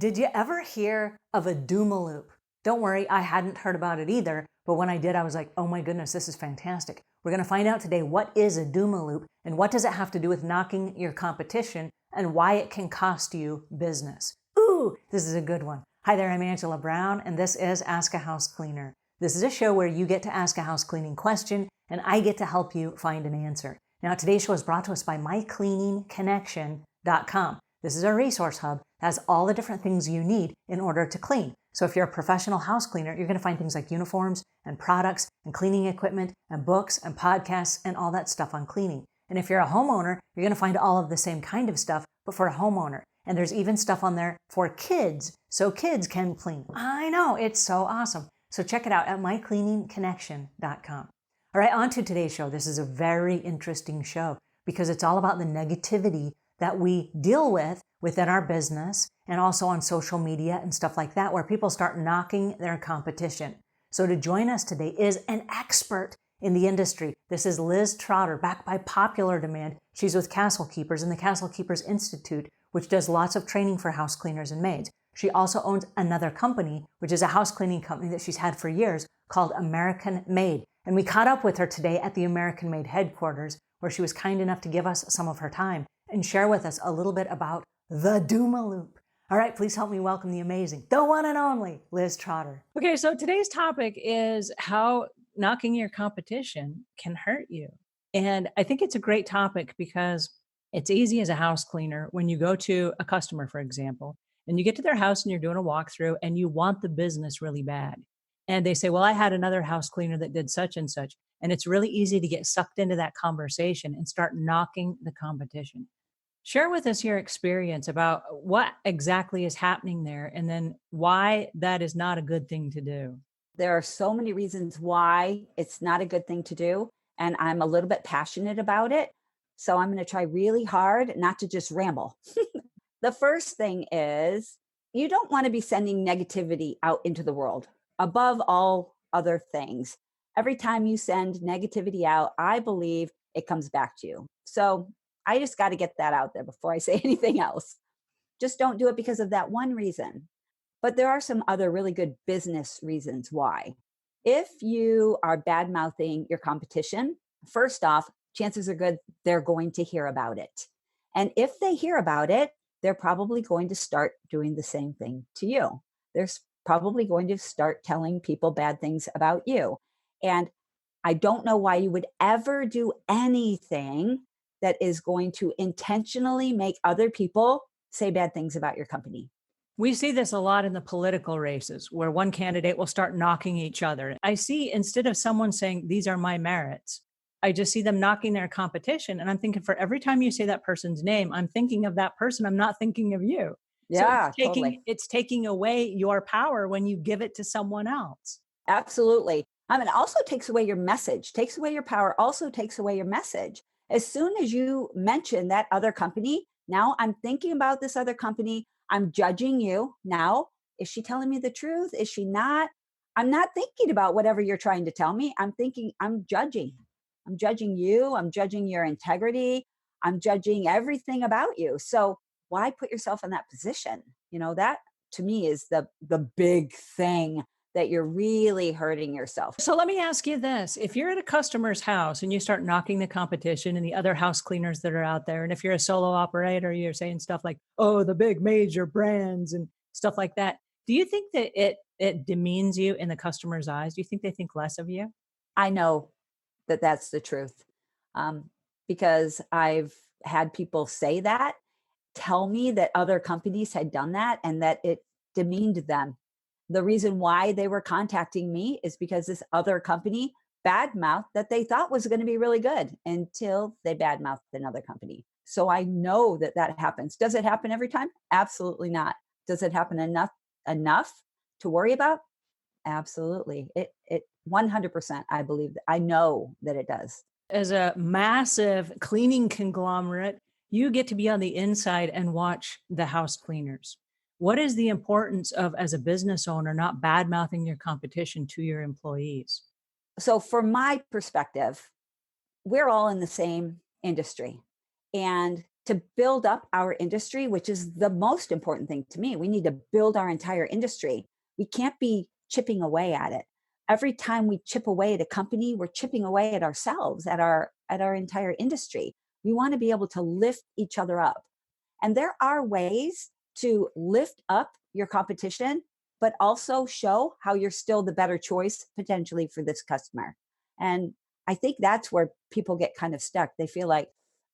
Did you ever hear of a Doomaloop? Don't worry, I hadn't heard about it either, but when I did, I was like, oh my goodness, this is fantastic. We're going to find out today what is a Doomaloop and what does it have to do with knocking your competition and why it can cost you business. Ooh, this is a good one. Hi there, I'm Angela Brown, and this is Ask a House Cleaner. This is a show where you get to ask a house cleaning question, and I get to help you find an answer. Now, today's show is brought to us by mycleaningconnection.com. This is a resource hub that has all the different things you need in order to clean. So if you're a professional house cleaner, you're going to find things like uniforms and products and cleaning equipment and books and podcasts and all that stuff on cleaning. And if you're a homeowner, you're going to find all of the same kind of stuff, but for a homeowner. And there's even stuff on there for kids, so kids can clean. I know, it's so awesome. So check it out at mycleaningconnection.com. All right, on to today's show. This is a very interesting show because it's all about the negativity that we deal with within our business and also on social media and stuff like that, where people start knocking their competition. So to join us today is an expert in the industry. This is Liz Trotter, backed by popular demand. She's with Castle Keepers and the Castle Keepers Institute, which does lots of training for house cleaners and maids. She also owns another company, which is a house cleaning company that she's had for years called American Made. And we caught up with her today at the American Made headquarters, where she was kind enough to give us some of her time and share with us a little bit about the Doomaloop. All right, please help me welcome the amazing, the one and only Liz Trotter. Okay, so today's topic is how knocking your competition can hurt you. And I think it's a great topic because it's easy as a house cleaner when you go to a customer, for example, and you get to their house and you're doing a walkthrough and you want the business really bad. And they say, well, I had another house cleaner that did such and such. And it's really easy to get sucked into that conversation and start knocking the competition. Share with us your experience about what exactly is happening there and then why that is not a good thing to do. There are so many reasons why it's not a good thing to do. And I'm a little bit passionate about it. So I'm going to try really hard not to just ramble. The first thing is you don't want to be sending negativity out into the world above all other things. Every time you send negativity out, I believe it comes back to you. So I just got to get that out there before I say anything else. Just don't do it because of that one reason. But there are some other really good business reasons why. If you are bad mouthing your competition, first off, chances are good they're going to hear about it. And if they hear about it, they're probably going to start doing the same thing to you. They're probably going to start telling people bad things about you. And I don't know why you would ever do anything that is going to intentionally make other people say bad things about your company. We see this a lot in the political races where one candidate will start knocking each other. I see instead of someone saying, these are my merits, I just see them knocking their competition. And I'm thinking for every time you say that person's name, I'm thinking of that person. I'm not thinking of you. So Yeah, totally. it's taking away your power when you give it to someone else. Absolutely. It also takes away your message, takes away your power, also takes away your message. As soon as you mention that other company, now I'm thinking about this other company. I'm judging you. Now, is she telling me the truth? Is she not? I'm not thinking about whatever you're trying to tell me. I'm thinking, I'm judging. I'm judging you. I'm judging your integrity. I'm judging everything about you. So why put yourself in that position? That to me is the big thing that you're really hurting yourself. So let me ask you this. If you're at a customer's house and you start knocking the competition and the other house cleaners that are out there, and if you're a solo operator, you're saying stuff like, oh, the big major brands and stuff like that. Do you think that it demeans you in the customer's eyes? Do you think they think less of you? I know that that's the truth because I've had people say that, tell me that other companies had done that and that it demeaned them. The reason why they were contacting me is because this other company badmouthed that they thought was going to be really good until they badmouthed another company. So I know that that happens. Does it happen every time? Absolutely not. Does it happen enough to worry about? Absolutely. It 100%. I believe that. I know that it does. As a massive cleaning conglomerate, you get to be on the inside and watch the house cleaners. What is the importance of, as a business owner, not bad mouthing your competition to your employees? So from my perspective, we're all in the same industry. And to build up our industry, which is the most important thing to me. We need to build our entire industry. We can't be chipping away at it. Every time we chip away at a company, we're chipping away at ourselves, at our entire industry. We want to be able to lift each other up. And there are ways to lift up your competition, but also show how you're still the better choice potentially for this customer. And I think that's where people get kind of stuck. They feel like,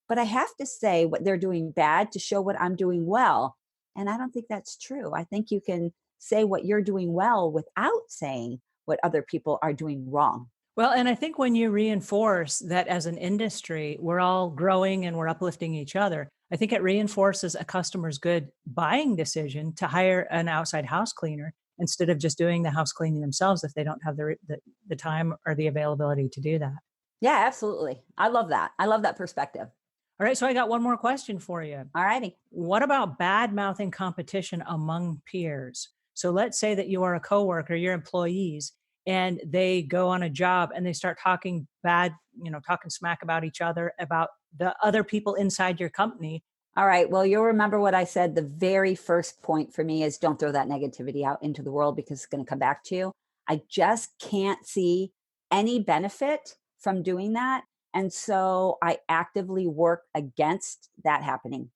but I have to say what they're doing bad to show what I'm doing well. And I don't think that's true. I think you can say what you're doing well without saying what other people are doing wrong. Well, and I think when you reinforce that as an industry, we're all growing and we're uplifting each other, I think it reinforces a customer's good buying decision to hire an outside house cleaner instead of just doing the house cleaning themselves if they don't have the time or the availability to do that. Yeah, absolutely. I love that. I love that perspective. All right, so I got one more question for you. All righty. What about bad mouthing competition among peers? So let's say that you are a coworker, your employees, and they go on a job and they start talking bad, talking smack about each other, about the other people inside your company. All right. Well, you'll remember what I said. The very first point for me is don't throw that negativity out into the world because it's going to come back to you. I just can't see any benefit from doing that. And so I actively work against that happening.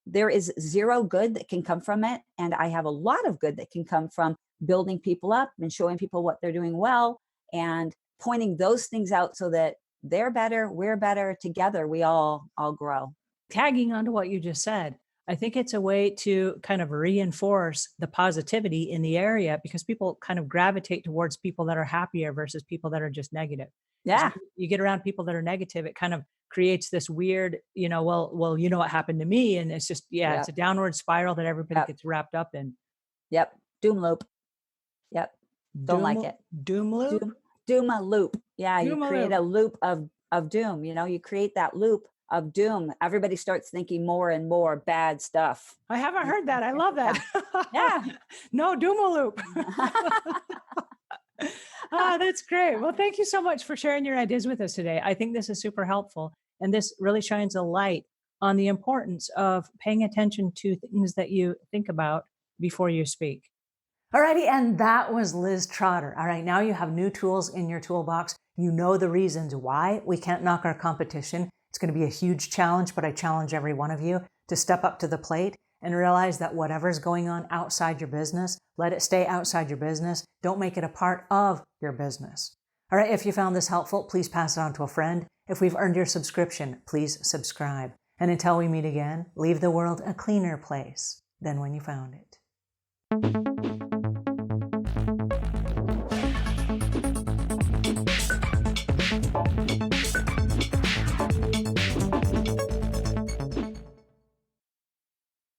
There is zero good that can come from it. And I have a lot of good that can come from building people up and showing people what they're doing well and pointing those things out so that they're better, we're better, together we all grow. Tagging onto what you just said, I think it's a way to kind of reinforce the positivity in the area because people kind of gravitate towards people that are happier versus people that are just negative. Yeah. You get around people that are negative, it kind of creates this weird, well, you know what happened to me. And it's just, Yep. it's a downward spiral that everybody Yep. gets wrapped up in. Yep. Doomaloop. Yep. Don't like it. Doomaloop? Doomaloop. Yeah. You create Doomaloop. a loop of doom. You create that loop of doom. Everybody starts thinking more and more bad stuff. I haven't heard that. I love that. Yeah. No, Doomaloop. That's great. Well, thank you so much for sharing your ideas with us today. I think this is super helpful. And this really shines a light on the importance of paying attention to things that you think about before you speak. Alrighty, and that was Liz Trotter. All right, now you have new tools in your toolbox. You know the reasons why we can't knock our competition. It's going to be a huge challenge, but I challenge every one of you to step up to the plate and realize that whatever's going on outside your business, let it stay outside your business. Don't make it a part of your business. All right, if you found this helpful, please pass it on to a friend. If we've earned your subscription, please subscribe. And until we meet again, leave the world a cleaner place than when you found it.